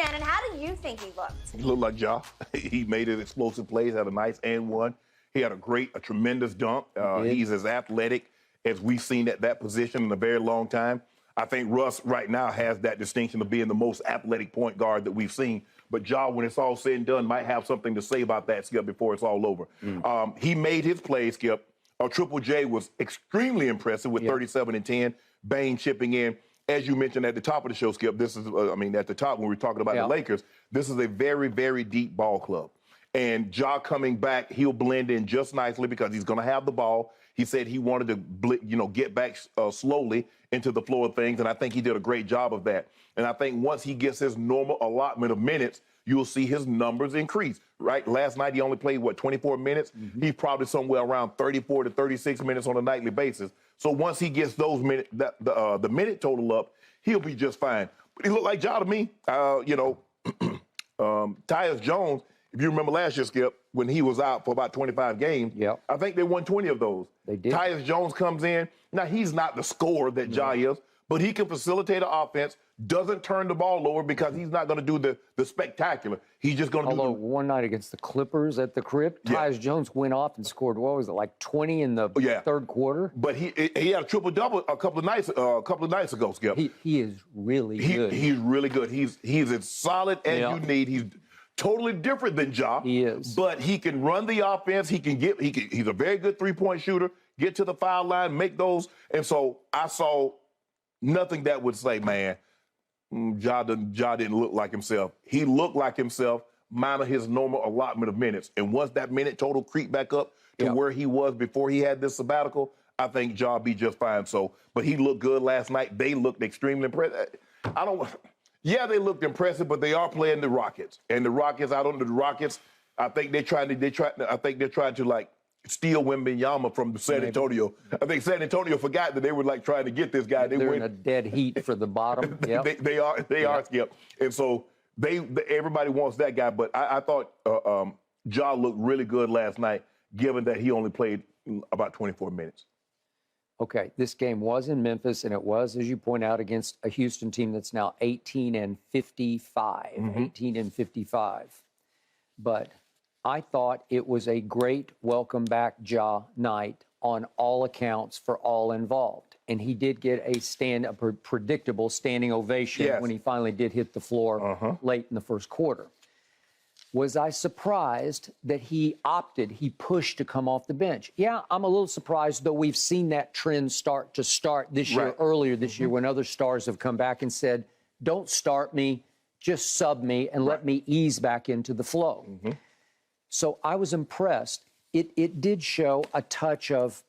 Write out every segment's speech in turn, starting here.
Shannon, how do you think he looked? He looked like Ja. He made it explosive plays, had a nice and one. He had a tremendous dunk. He's as athletic as we've seen at that position in a very long time. I think Russ right now has that distinction of being the most athletic point guard that we've seen. But Ja, when it's all said and done, might have something to say about that, Skip, before it's all over. He made his play, Skip. Triple J was extremely impressive with 37 and 10. Bane chipping in. As you mentioned at the top of the show, Skip, this is, at the top when we were talking about the Lakers, this is a very, very deep ball club. And Ja coming back, he'll blend in just nicely because he's going to have the ball. He said he wanted to, get back slowly into the flow of things, and I think he did a great job of that. And I think once he gets his normal allotment of minutes, you'll see his numbers increase, right? Last night he only played, 24 minutes? He's probably somewhere around 34 to 36 minutes on a nightly basis. So once he gets those minutes, the minute total up, he'll be just fine. But he looked like Ja to me. Tyus Jones, if you remember last year, Skip, when he was out for about 25 games, I think they won 20 of those. They did. Tyus Jones comes in. Now, he's not the scorer that Ja is, but he can facilitate an offense, doesn't turn the ball over because he's not going to do the spectacular. He's just going to do one night against the Clippers at the Crypt, Tyus Jones went off and scored, what was it, like 20 in the third quarter? But he had a triple-double a couple of nights ago, Skip. He is really good. He's really good. He's as solid as you need. He's totally different than Ja. He is. But he can run the offense. He's a very good three-point shooter, get to the foul line, make those. And so I saw nothing that would say, man, Ja didn't look like himself. He looked like himself, minus his normal allotment of minutes. And once that minute total creeped back up to where he was before he had this sabbatical, I think Ja be just fine. So, but he looked good last night. They looked extremely impressive. They looked impressive, but they are playing the Rockets. And the Rockets, I think they're trying to like steal Wembanyama from San Antonio. I think San Antonio forgot that they were like trying to get this guy. They're in a dead heat for the bottom. They are, Skip. And so everybody wants that guy. But I thought Ja looked really good last night, given that he only played about 24 minutes. Okay, this game was in Memphis, and it was, as you point out, against a Houston team that's now 18 and 55. 18 and 55. But I thought it was a great welcome back Ja night on all accounts for all involved. And he did get a predictable standing ovation when he finally did hit the floor late in the first quarter. Was I surprised that he pushed to come off the bench? Yeah, I'm a little surprised, though we've seen that trend start this year, earlier this year, when other stars have come back and said, don't start me, just sub me and let me ease back into the flow. So I was impressed. It did show a touch of,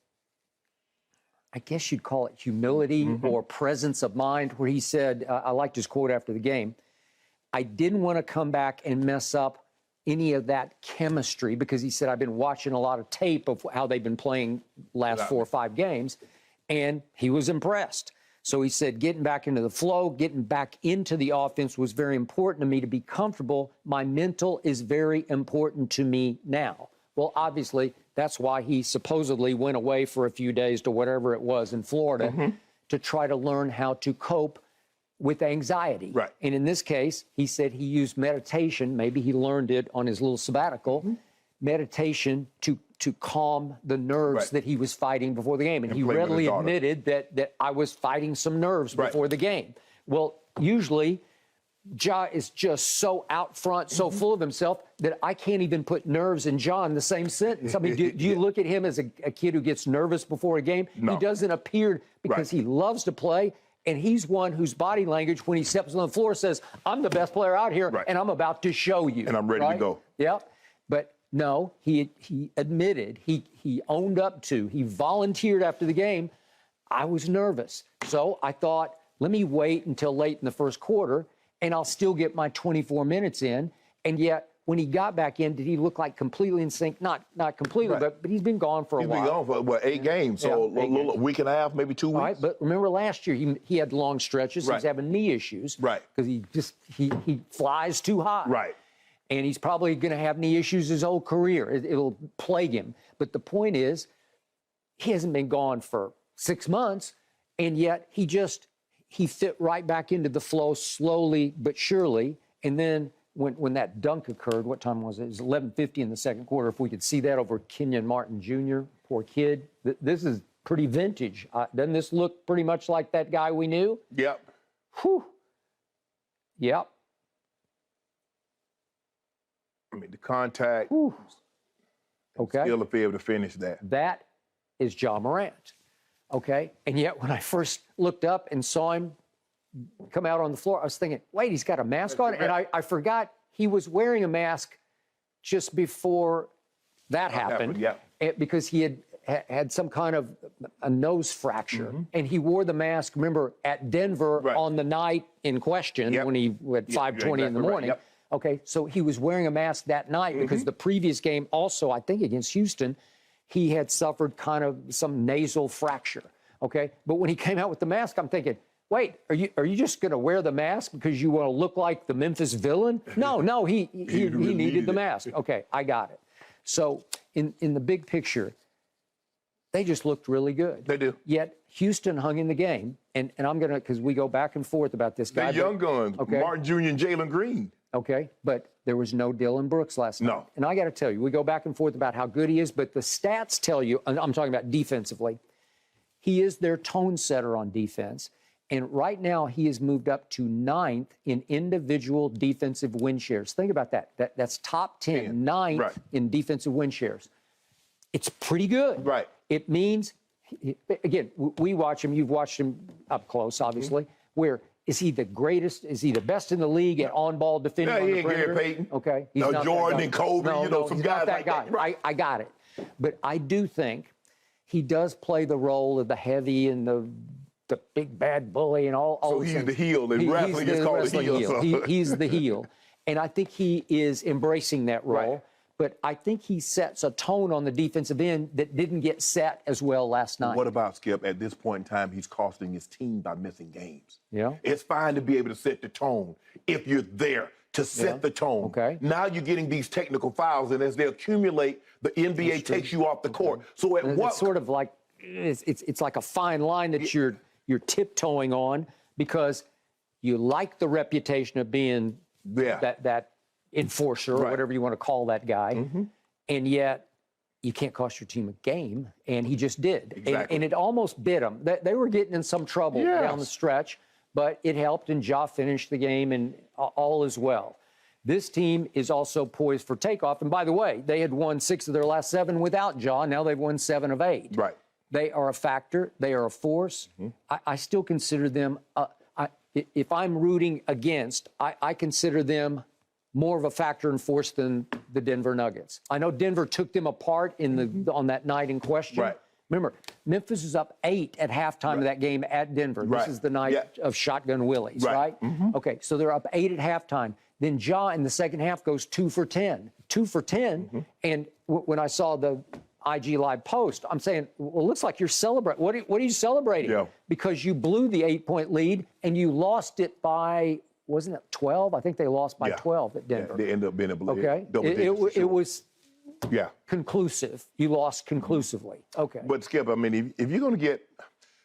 I guess you'd call it humility or presence of mind, where he said, I liked his quote after the game, I didn't want to come back and mess up any of that chemistry, because he said, I've been watching a lot of tape of how they've been playing last 4 or 5 games, and he was impressed. So he said, getting back into the flow, getting back into the offense was very important to me to be comfortable. My mental is very important to me now. Well, obviously, that's why he supposedly went away for a few days to whatever it was in Florida to try to learn how to cope with anxiety. And in this case, he said he used meditation. Maybe he learned it on his little sabbatical, meditation to calm the nerves that he was fighting before the game. And he readily admitted that I was fighting some nerves before the game. Well, usually Ja is just so out front, so full of himself that I can't even put nerves and Ja in the same sentence. I mean, do you look at him as a kid who gets nervous before a game? No. He doesn't appear, because he loves to play. And he's one whose body language, when he steps on the floor, says, I'm the best player out here, and I'm about to show you. And I'm ready to go. But no, he admitted, he owned up to, he volunteered after the game, I was nervous. So I thought, let me wait until late in the first quarter, and I'll still get my 24 minutes in. And yet, when he got back in, did he look like completely in sync? Not completely, but he's been gone for a while. He's been gone for, 8 games, so a week and a half, maybe 2 weeks. Right, but remember last year, he had long stretches. He's having knee issues. Because he flies too high. And he's probably going to have knee issues his whole career. It'll plague him. But the point is, he hasn't been gone for 6 months, and yet he fit right back into the flow slowly but surely. And then when that dunk occurred, what time was it? It was 11:50 in the second quarter. If we could see that over Kenyon Martin Jr., poor kid. This is pretty vintage. Doesn't this look pretty much like that guy we knew? Yep. Whew. Yep. I mean, the contact. Whew. Okay. Still to be able to finish that. That is Ja Morant. Okay. And yet when I first looked up and saw him come out on the floor, I was thinking, wait, he's got a mask on? And I forgot he was wearing a mask just before that happened. Yeah. Because he had some kind of a nose fracture. And he wore the mask, remember, at Denver on the night in question when he at 5:20 in the morning. Right. Yep. Okay, so he was wearing a mask that night because the previous game also, I think against Houston, he had suffered kind of some nasal fracture. Okay, but when he came out with the mask, I'm thinking, wait, are you just going to wear the mask because you want to look like the Memphis villain? No, he needed the mask. Okay, I got it. So in the big picture, they just looked really good. They do. Yet Houston hung in the game, and I'm going to, because we go back and forth about this guy. The young guns, Martin Jr. and Jalen Green. Okay, but there was no Dylan Brooks last night. No. And I got to tell you, we go back and forth about how good he is, but the stats tell you, and I'm talking about defensively, he is their tone setter on defense. And right now, he has moved up to 9th in individual defensive win shares. Think about that. That's top 10, 9th in defensive win shares. It's pretty good. Right. It means, again, we watch him. You've watched him up close, obviously, where is he the greatest? Is he the best in the league at on-ball defending on the perimeter? Gary Payton. Okay. He's not Jordan and Kobe, some he's guys not that like guy. that. Right. I got it. But I do think he does play the role of the heavy and the big bad bully and all So those he's things. the heel, and wrestling is called the heel. So. He's the heel. And I think he is embracing that role. Right. But I think he sets a tone on the defensive end that didn't get set as well last night. What about Skip? At this point in time, he's costing his team by missing games. Yeah. It's fine to be able to set the tone if you're there to set the tone. Okay. Now you're getting these technical fouls, and as they accumulate, the NBA takes you off the court. So at what it's sort of like it's like a fine line that you're tiptoeing on because you like the reputation of being that enforcer or whatever you want to call that guy, and yet you can't cost your team a game, and he just did. Exactly. And it almost bit them. They were getting in some trouble down the stretch, but it helped, and Ja finished the game, and all is well. This team is also poised for takeoff. And by the way, they had won 6 of their last 7 without Ja. Now they've won 7 of 8. Right. They are a factor. They are a force. I still consider them, if I'm rooting against, I consider them more of a factor and force than the Denver Nuggets. I know Denver took them apart on that night in question. Right. Remember, Memphis was up 8 at halftime of that game at Denver. This is the night of Shotgun Willies, right? Okay, so they're up 8 at halftime. Then Ja in the second half goes 2 for 10. 2 for 10. And when I saw the IG Live post, I'm saying, well, it looks like you're celebrating. What are you celebrating? Yeah. Because you blew the 8-point lead and you lost it by, wasn't it 12? I think they lost by 12 at Denver. They ended up being able to Okay. It was conclusive. You lost conclusively. Okay. But Skip, I mean, if you're going to get,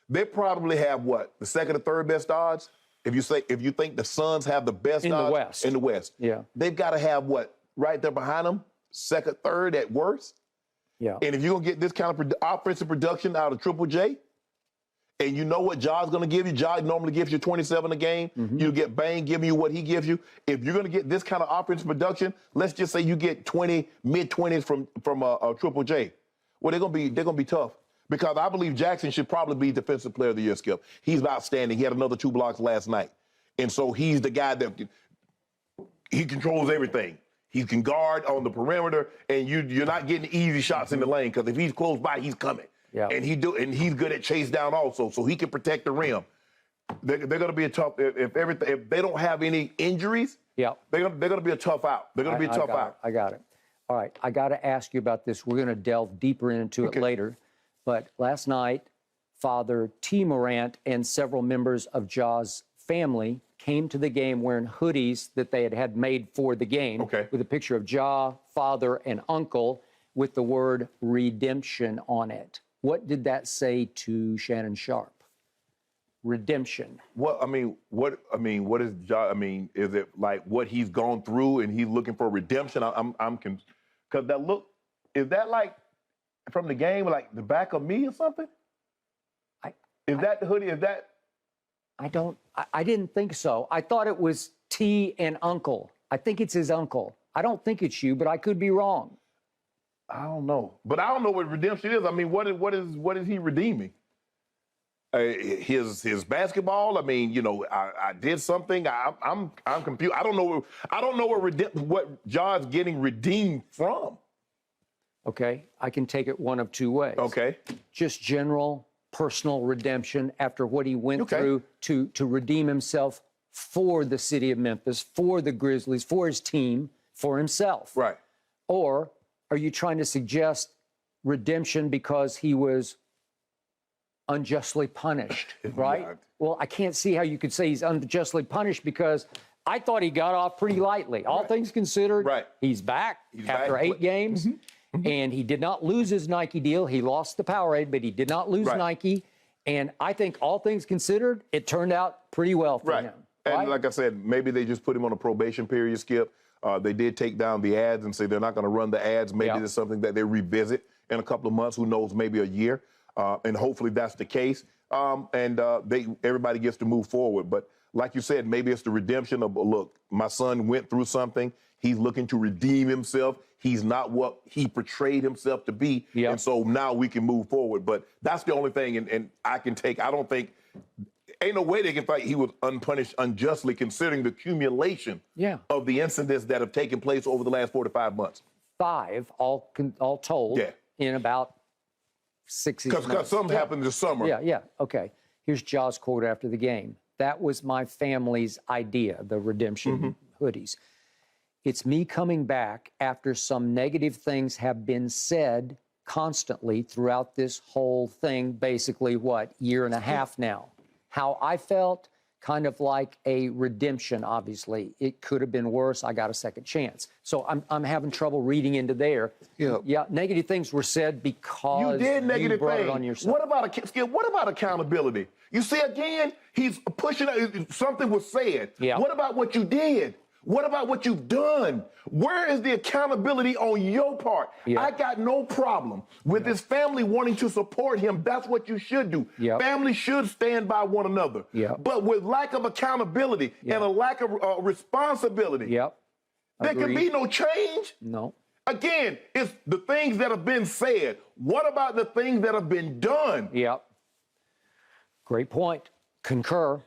they probably have what, the second or third best odds? If you think the Suns have the best odds in the West, they've got to have what right there behind them, second, third at worst. Yeah. And if you're going to get this kind of offensive production out of Triple J, and you know what Ja's going to give you, Ja normally gives you 27 a game. You get Bane giving you what he gives you. If you're going to get this kind of offensive production, let's just say you get 20, mid-20s from Triple J. Well, they're going to be tough. Because I believe Jackson should probably be Defensive Player of the Year, Skip. He's outstanding. He had another 2 blocks last night. And so he's the guy that he controls everything. He can guard on the perimeter, and you're not getting easy shots in the lane because if he's close by, he's coming. Yeah. And he's good at chase down also, so he can protect the rim. They're going to be a tough if they don't have any injuries. Yeah, they're going to be a tough out. They're going to be a tough out. I got it. All right, I got to ask you about this. We're going to delve deeper into it later. But last night, Father T. Morant and several members of Ja's family came to the game wearing hoodies that they had made for the game with a picture of Ja, Father, and Uncle with the word redemption on it. What did that say to Shannon Sharpe? redemption. What is Ja? I mean, is it like what he's gone through and he's looking for redemption? Because that look, is that like from the game, like the back of me or something? Is that the hoodie? Is that? I didn't think so. I thought it was T and uncle. I think it's his uncle. I don't think it's you, but I could be wrong. I don't know. But I don't know what redemption is. I mean, what is he redeeming? His basketball. I mean, I did something. I'm confused. I don't know what Ja's getting redeemed from. Okay, I can take it one of two ways. Okay, just general personal redemption after what he went through to redeem himself for the city of Memphis, for the Grizzlies, for his team, for himself. Right. Or are you trying to suggest redemption because he was unjustly punished, right? Yeah. Well, I can't see how you could say he's unjustly punished because I thought he got off pretty lightly. All things considered, he's back after 8 games, and he did not lose his Nike deal. He lost the Powerade, but he did not lose Nike. And I think all things considered, it turned out pretty well for him. And like I said, maybe they just put him on a probation period, Skip. They did take down the ads and say they're not going to run the ads. Maybe it's something that they revisit in a couple of months. Who knows? Maybe a year. And hopefully that's the case. Everybody gets to move forward. But like you said, maybe it's the redemption of, look, my son went through something. He's looking to redeem himself. He's not what he portrayed himself to be. And so now we can move forward. But that's the only thing. And I can take, I don't think, ain't no way they can fight he was unpunished unjustly considering the accumulation of the incidents that have taken place over the last 4 to 5 months. 5, all told, in about 6 months. Because something happened this summer. Okay. Here's Ja's quote after the game. That was my family's idea, the redemption hoodies. It's me coming back after some negative things have been said constantly throughout this whole thing, basically, year and a half now. How I felt, kind of like a redemption, obviously. It could have been worse. I got a second chance. So I'm having trouble reading into there. Yeah, negative things were said because you did negative brought things. it on yourself. What about accountability? You see, again, he's pushing, something was said. What about what you did? What about what you've done? Where is the accountability on your part? I got no problem with his family wanting to support him. That's what you should do. Family should stand by one another. But with lack of accountability and a lack of responsibility, there can be no change. No. Again, it's the things that have been said. What about the things that have been done? Great point. Concur.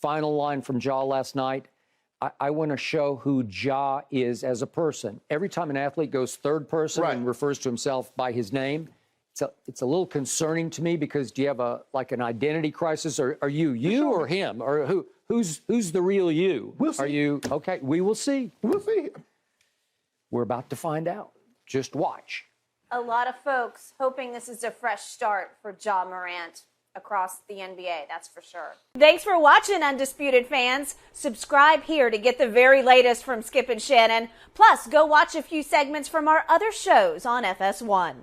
Final line from Ja last night. I want to show who Ja is as a person. Every time an athlete goes third person and refers to himself by his name, it's a little concerning to me because do you have an identity crisis? Or are you or him? Or who's the real you? We'll see. Are you okay? We will see. We'll see. We're about to find out. Just watch. A lot of folks hoping this is a fresh start for Ja Morant across the NBA, that's for sure. Thanks for watching, Undisputed fans. Subscribe here to get the very latest from Skip and Shannon. Plus, go watch a few segments from our other shows on FS1.